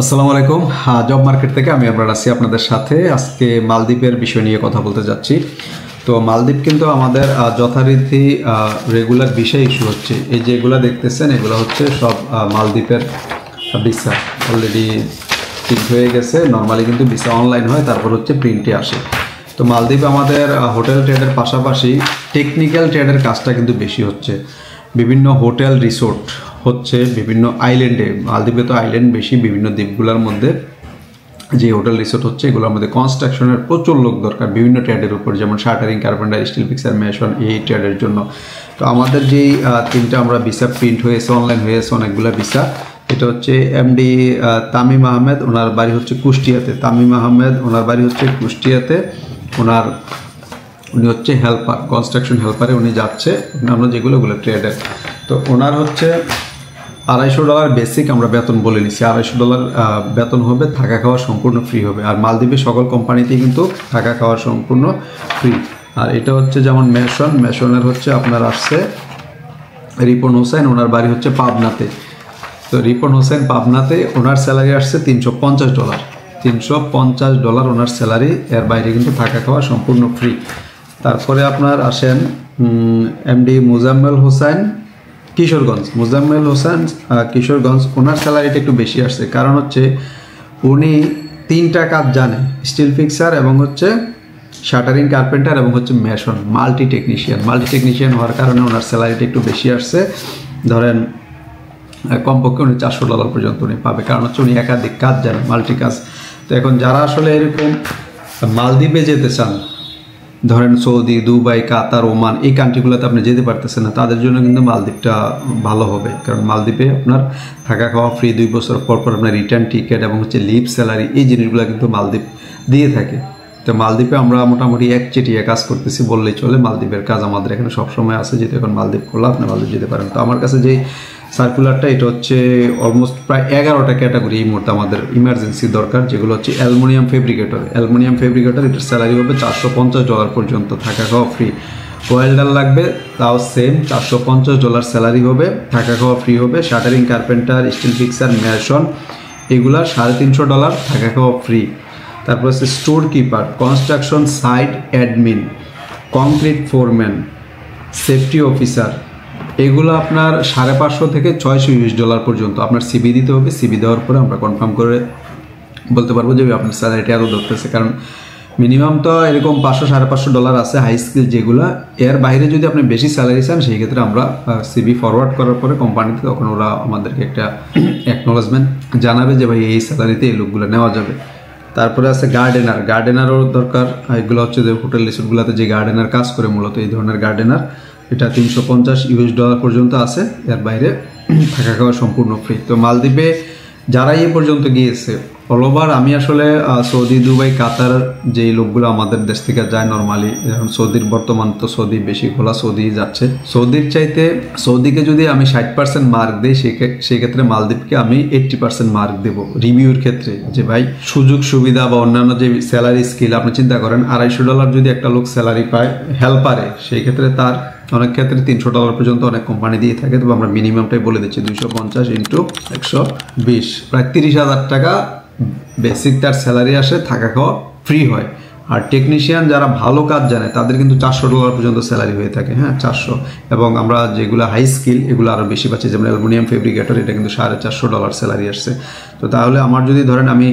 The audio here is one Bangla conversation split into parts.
আসসালামু আলাইকুম। জব মার্কেট থেকে আমি আপনার আছি আপনাদের সাথে। আজকে মালদ্বীপের বিষয় নিয়ে কথা বলতে যাচ্ছি। তো মালদ্বীপ কিন্তু আমাদের যথারীতি রেগুলার ভিসা ইস্যু হচ্ছে। এই যেগুলো দেখতেছেন এগুলো হচ্ছে সব মালদ্বীপের ভিসা অলরেডি প্রিন্ট হয়ে গেছে। নর্মালি কিন্তু ভিসা অনলাইন হয়, তারপর হচ্ছে প্রিন্টে আসে। তো মালদ্বীপ আমাদের হোটেল ট্রেডের পাশাপাশি টেকনিক্যাল ট্রেডের কাজটা কিন্তু বেশি হচ্ছে। বিভিন্ন হোটেল রিসোর্ট হচ্ছে বিভিন্ন আইল্যান্ডে, মালদ্বীপে তো আইল্যান্ড বেশি, বিভিন্ন দ্বীপগুলোর মধ্যে যে হোটেল রিসোর্ট হচ্ছে এগুলোর মধ্যে কনস্ট্রাকশনের প্রচুর লোক দরকার বিভিন্ন ট্রেডের উপর, যেমন shuttering, carpenter, steel fixer, mason, এই ট্রেডের জন্য। তো আমাদের যেই তিনটা আমরা ভিসা প্রিন্ট হয়েছে, অনলাইন হয়েছে অনেকগুলো ভিসা। এটা হচ্ছে এমডি তামিম আহমেদ, ওনার বাড়ি হচ্ছে কুষ্টিয়াতে। তামিম আহমেদ ওনার বাড়ি হচ্ছে কুষ্টিয়াতে। উনি হচ্ছে হেল্পার, কনস্ট্রাকশন হেল্পারে উনি যাচ্ছে, আমরা যেগুলো ট্রেডের। তো ওনার হচ্ছে $250 বেসিক আমরা বেতন বলে নিচ্ছি। $250 বেতন হবে, থাকা খাওয়া সম্পূর্ণ ফ্রি হবে। আর মালদ্বীপের সকল কোম্পানিতেই কিন্তু থাকা খাওয়া সম্পূর্ণ ফ্রি। আর এটা হচ্ছে যেমন মেশনের হচ্ছে আপনার আসছে রিপন হোসেন, ওনার বাড়ি হচ্ছে পাবনাতে। তো রিপন হোসেন পাবনাতে, ওনার স্যালারি আসছে $350। $350 ওনার স্যালারি, এর বাইরে কিন্তু থাকা খাওয়া সম্পূর্ণ ফ্রি। তারপরে আপনার আসেন এমডি মুজাম্মেল হোসেন কিশোরগঞ্জ। মুজাম্মেল হোসেন কিশোরগঞ্জ, ওনার স্যালারিটা একটু বেশি আসছে, কারণ হচ্ছে উনি 3টা কাজ জানে, স্টিল ফিক্সার এবং হচ্ছে শাটারিং, কার্পেন্টার এবং হচ্ছে মেশন, মাল্টি টেকনিশিয়ান হওয়ার কারণে ওনার স্যালারিটা একটু বেশি আসছে। ধরেন কমপক্ষে উনি $400 পর্যন্ত উনি পাবে, কারণ হচ্ছে উনি একাধিক কাজ জানে, মাল্টি কাজ। তো এখন যারা আসলে এরকম মালদ্বীপে যেতে চান, ধরেন সৌদি, দুবাই, কাতার, ওমান, এই কান্ট্রিগুলোতে আপনি যেতে পারতেছেন না, তাদের জন্য কিন্তু মালদ্বীপটা ভালো হবে। কারণ মালদ্বীপে আপনার থাকা খাওয়া ফ্রি, 2 বছর পর পর আপনার রিটার্ন টিকিট এবং হচ্ছে লিভ স্যালারি, এই জিনিসগুলো কিন্তু মালদ্বীপ দিয়ে থাকে। তো মালদ্বীপে আমরা মোটামুটি একচেটিয়া কাজ করতেছি বললেই চলে। মালদ্বীপের কাজ আমাদের এখানে সবসময় আছে, যেহেতু এখন মালদ্বীপ খোলা, আপনি মালদ্বীপ যেতে পারেন। তো আমার কাছে যেই সার্কুলারটা, এটা হচ্ছে অলমোস্ট প্রায় 11টা ক্যাটাগরি এই মুহূর্তে আমাদের ইমার্জেন্সি দরকার, যেগুলো হচ্ছে অ্যালুমিনিয়াম ফেব্রিকেটর। এটার স্যালারি হবে $450 পর্যন্ত, থাকা খাওয়া ফ্রি। ওয়েল্ডার লাগবে, তাও সেম $450 স্যালারি হবে, থাকা খাওয়া ফ্রি হবে। Shuttering, carpenter, steel fixer, mason, এগুলা $350, থাকা খাওয়া ফ্রি। তারপর হচ্ছে store keeper, construction site admin, concrete foreman, safety officer, এগুলো আপনার $550 থেকে $600 পর্যন্ত আপনার সিবি দিতে হবে। সিবি দেওয়ার পরে আমরা কনফার্ম করে বলতে পারবো যে আপনার স্যালারিটা এত ধরতেছে। কারণ মিনিমাম তো এরকম $500-550 আছে হাই স্কিল যেগুলো। এর বাইরে যদি আপনি বেশি স্যালারি চান, সেই ক্ষেত্রে আমরা সিবি ফরওয়ার্ড করার পরে কোম্পানিতে, তখন ওরা আমাদেরকে একটা অ্যাকনোলেজমেন্ট জানাবে যে ভাই এই স্যালারিতে এই লোকগুলো নেওয়া যাবে। তারপরে আছে গার্ডেনারও দরকার। এগুলো হচ্ছে যে হোটেল রিসোর্টগুলোতে যে গার্ডেনার কাজ করে, মূলত এই ধরনের গার্ডেনার, এটা $350 পর্যন্ত আছে। এর বাইরে থাকা খাওয়া সম্পূর্ণ ফ্রি। তো মালদ্বীপে যারা এই পর্যন্ত গিয়েছে অল ওভার, আমি আসলে সৌদি, দুবাই, কাতার যেই লোকগুলো আমাদের দেশ থেকে যায় নর্মালি, এখন সৌদির বর্তমান তো সৌদি বেশি খোলা, সৌদি যাচ্ছে। সৌদির চাইতে সৌদিকে যদি আমি 60% মার্ক দিই, সেক্ষেত্রে মালদ্বীপকে আমি 80% মার্ক দেবো রিভিউর ক্ষেত্রে। যে ভাই সুযোগ সুবিধা বা অন্যান্য যে স্যালারি স্কিল, আপনি চিন্তা করেন $250 যদি একটা লোক স্যালারি পায় হেল্পারে, সেই ক্ষেত্রে তার অনেক ক্ষেত্রে $300 পর্যন্ত অনেক কোম্পানি দিয়ে থাকে। তবে আমরা মিনিমামটাই বলে দিচ্ছি, 250 × 120, প্রায় $30,000 টাকা বেসিক তার স্যালারি আসে, থাকা খাওয়া ফ্রি হয়। আর টেকনিশিয়ান যারা ভালো কাজ জানে তাদের কিন্তু $400 পর্যন্ত স্যালারি হয়ে থাকে। হ্যাঁ, 400। এবং আমরা যেগুলো হাই স্কিল এগুলো আরও বেশি পাচ্ছি, যেমন অ্যালুমিনিয়াম ফেব্রিকেটর, এটা কিন্তু $450 স্যালারি আসছে। তো তাহলে আমার যদি ধরেন আমি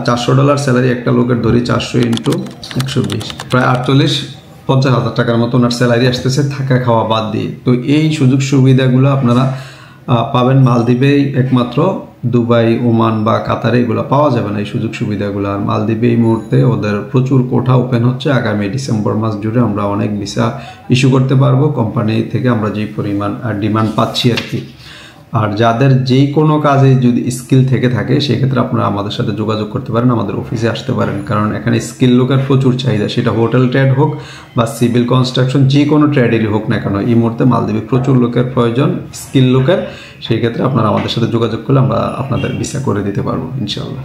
$400 স্যালারি একটা লোকের ধরি, 400 × 120, প্রায় 48-50,000 টাকার মতো ওনার স্যালারি আসতেছে থাকা খাওয়া বাদ দিয়ে। তো এই সুযোগ সুবিধাগুলো আপনারা পাবেন মালদ্বীপেই একমাত্র। দুবাই, ওমান বা কাতারে এগুলো পাওয়া যাবে না এই সুযোগ সুবিধাগুলো। আর মালদ্বীপে এই মুহূর্তে ওদের প্রচুর কোঠা ওপেন হচ্ছে। আগামী ডিসেম্বর মাস জুড়ে আমরা অনেক ভিসা ইস্যু করতে পারবো। কোম্পানি থেকে আমরা যেই পরিমাণ ডিমান্ড পাচ্ছি আর কি। আর যাদের যেই কোনো কাজে যদি স্কিল থেকে থাকে, সেক্ষেত্রে আপনারা আমাদের সাথে যোগাযোগ করতে পারেন, আমাদের অফিসে আসতে পারেন। কারণ এখানে স্কিল লোকের প্রচুর চাহিদা, সেটা হোটেল ট্রেড হোক বা সিভিল কনস্ট্রাকশন, যে কোনো ট্রেডেরই হোক না কেন, এই মুহূর্তে মালদ্বীপে প্রচুর লোকের প্রয়োজন, স্কিল লোকের। সেই ক্ষেত্রে আপনারা আমাদের সাথে যোগাযোগ করলে আমরা আপনাদের ভিসা করে দিতে পারবো ইনশাআল্লাহ।